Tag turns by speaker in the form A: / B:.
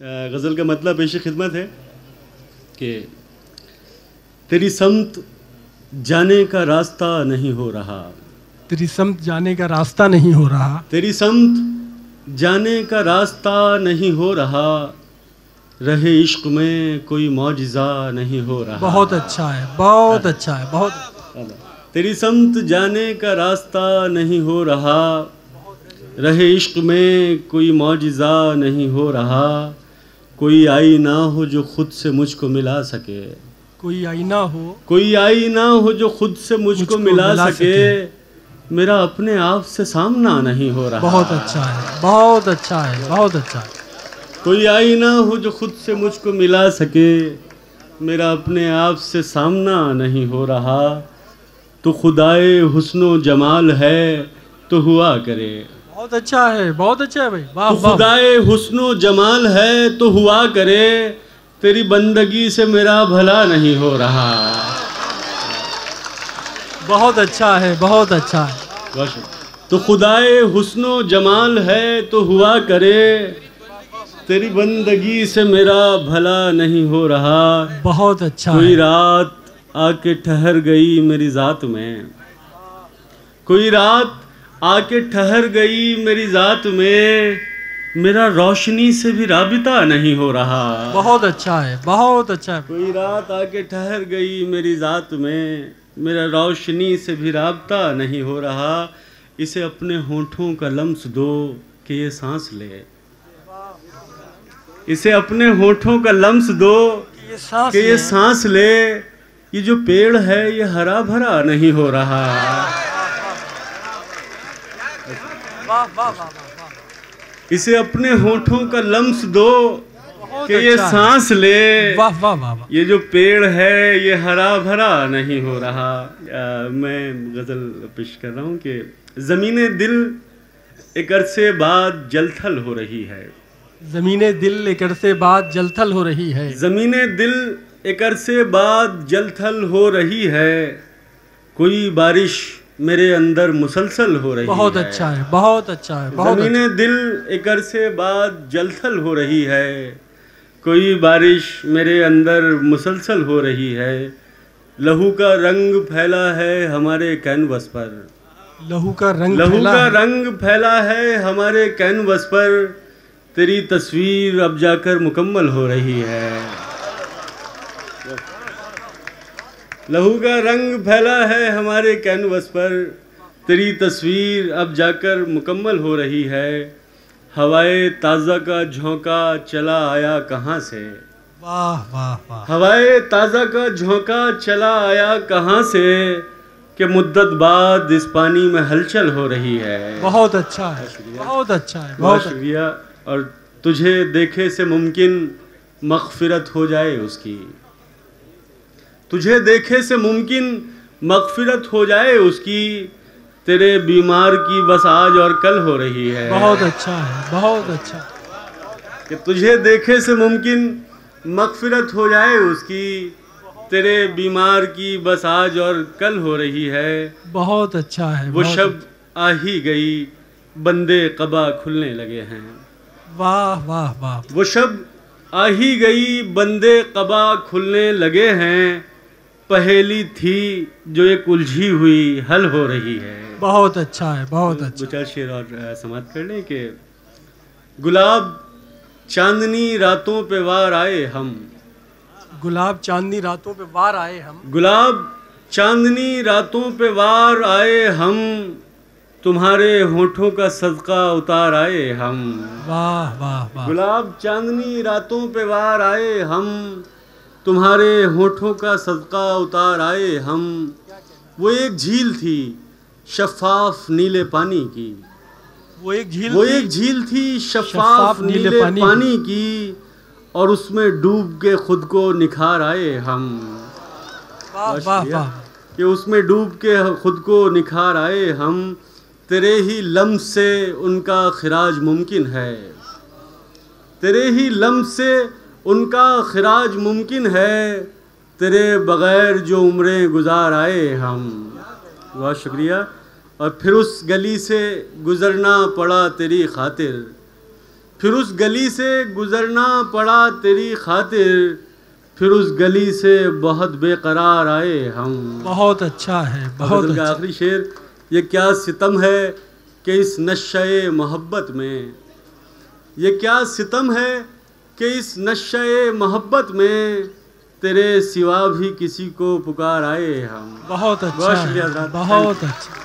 A: गज़ल का मतलब पेश खिदमत है कि तेरी समत जाने का रास्ता नहीं हो रहा,
B: तेरी समत जाने का रास्ता नहीं हो रहा,
A: तेरी समत जाने का रास्ता नहीं हो रहा, रहे इश्क में कोई मौजिज़ा नहीं हो रहा।
B: बहुत अच्छा है, बहुत अच्छा है, बहुत।
A: तेरी समत जाने का रास्ता नहीं हो रहा, रहे इश्क में कोई मौजिज़ा नहीं हो रहा, कोई आई ना हो जो खुद से मुझको मिला सके,
B: कोई आईना हो,
A: कोई आई ना हो जो खुद से मुझको मिला सके, मेरा अपने आप से सामना नहीं हो रहा।
B: बहुत अच्छा है, बहुत अच्छा है, बहुत अच्छा है।
A: कोई आई ना हो जो खुद से मुझको मिला सके, मेरा अपने आप से सामना नहीं हो रहा, तो खुदाए हुस्नो जमाल है तो हुआ करे।
B: बहुत अच्छा है, बहुत अच्छा है भाई, वाह
A: तो
B: वाह।
A: खुदाए हुस्नो जमाल है तो हुआ करे, तेरी बंदगी से मेरा भला नहीं हो रहा।
B: बहुत अच्छा है, बहुत अच्छा है।
A: तो खुदाए हुस्नो जमाल है तो हुआ करे, तेरी बंदगी से मेरा भला नहीं हो रहा।
B: बहुत अच्छा
A: कोई
B: है।
A: रात आके ठहर गई मेरी ज़ात में, कोई रात आके ठहर गई मेरी ज़ात में, मेरा रोशनी से भी राबिता नहीं हो रहा।
B: बहुत अच्छा है, बहुत अच्छा है।
A: कोई रात आके ठहर गई मेरी ज़ात में, मेरा रोशनी से भी राबिता नहीं हो रहा, इसे अपने होठों का लम्स दो कि ये सांस ले, इसे अपने होठों का लम्स दो कि ये सांस ले, ये जो पेड़ है ये हरा भरा नहीं हो रहा।
B: वाह वाह वाह।
A: इसे अपने होठों का लम्स दो कि ये
B: अच्छा
A: सांस ले,
B: वाह वाह वाह।
A: ये जो पेड़ है ये हरा भरा नहीं हो रहा। मैं गज़ल पेश कर रहा हूँ कि ज़मीने दिल एक अरसे बाद जलथल हो रही है,
B: ज़मीने दिल एक अरसे बाद जलथल हो रही है,
A: ज़मीने दिल एक अरसे बाद जलथल हो रही है, कोई बारिश मेरे अंदर मुसलसल हो रही है।
B: बहुत अच्छा है, बहुत अच्छा है, बहुत।
A: ज़मीने दिल एक अरसे बाद जलथल हो रही है, कोई बारिश मेरे अंदर मुसलसल हो रही है, लहू का रंग फैला है हमारे कैनवस पर,
B: लहू का रंग
A: फैला है हमारे कैनवस पर, तेरी तस्वीर अब जाकर मुकम्मल हो रही है। लहू का रंग फैला है हमारे कैनवस पर, तेरी तस्वीर अब जाकर मुकम्मल हो रही है, हवाए ताज़ा का झोंका चला आया कहाँ से,
B: वाह वाह वाह।
A: हवाए ताज़ा का झोंका चला आया कहाँ से, कि मुद्दत बाद इस पानी में हलचल हो रही है।
B: बहुत अच्छा है, बहुत अच्छा है,
A: बहुत शुक्रिया। और तुझे देखे से मुमकिन मग़फ़िरत हो जाए उसकी, तुझे देखे से मुमकिन मग़फ़िरत हो जाए उसकी, तेरे बीमार की बस आज और कल हो रही है।
B: बहुत अच्छा है, बहुत अच्छा।
A: कि तुझे देखे से मुमकिन मग़फ़िरत हो जाए उसकी, तेरे बीमार की बस आज और कल हो रही है।
B: बहुत अच्छा है।
A: वो शब आ ही गई बंदे क़बा खुलने लगे हैं।
B: वाह वाह वाह।
A: वो शब आ ही गई बंदे क़बा खुलने लगे हैं, पहेली थी जो एक उलझी हुई हल हो रही है।
B: बहुत अच्छा है, बहुत अच्छा।
A: दो चार शेर और समाप्त कर लें कि गुलाब चांदनी रातों पे वार आए हम,
B: गुलाब चांदनी रातों पे वार आए हम,
A: गुलाब चांदनी रातों पे वार आए हम, तुम्हारे होठों का सदका उतार आए हम।
B: वाह वाह वाह।
A: गुलाब चांदनी रातों पे वार आए हम, तुम्हारे होठों का सदका उतार आए हम। वो एक झील थी शफ़ाफ नीले पानी की,
B: वो एक
A: झील थी शफ़ाफ नीले पानी की, और उसमें डूब के खुद को निखार आए हम।
B: वाह वाह वाह।
A: कि उसमें डूब के खुद को निखार आए हम, तेरे ही लम्स से उनका खिराज मुमकिन है, तेरे ही लम्स से उनका खिराज मुमकिन है, तेरे बग़ैर जो उम्रें गुजार आए हम। बहुत शुक्रिया। और फिर उस गली से गुज़रना पड़ा तेरी खातिर, फिर उस गली से गुजरना पड़ा तेरी खातिर, फिर उस गली से बहुत बेकरार आए हम।
B: बहुत अच्छा है, बहुत
A: गज़ल का
B: अच्छा।
A: आखिरी शेर, ये क्या सितम है कि इस नशे मोहब्बत में, ये क्या सितम है कि इस नशे मोहब्बत में तेरे सिवा भी किसी को पुकार आए हम।
B: बहुत अच्छा
A: बहुत शुक्रिया
B: है,
A: हज़रात।
B: बहुत अच्छा।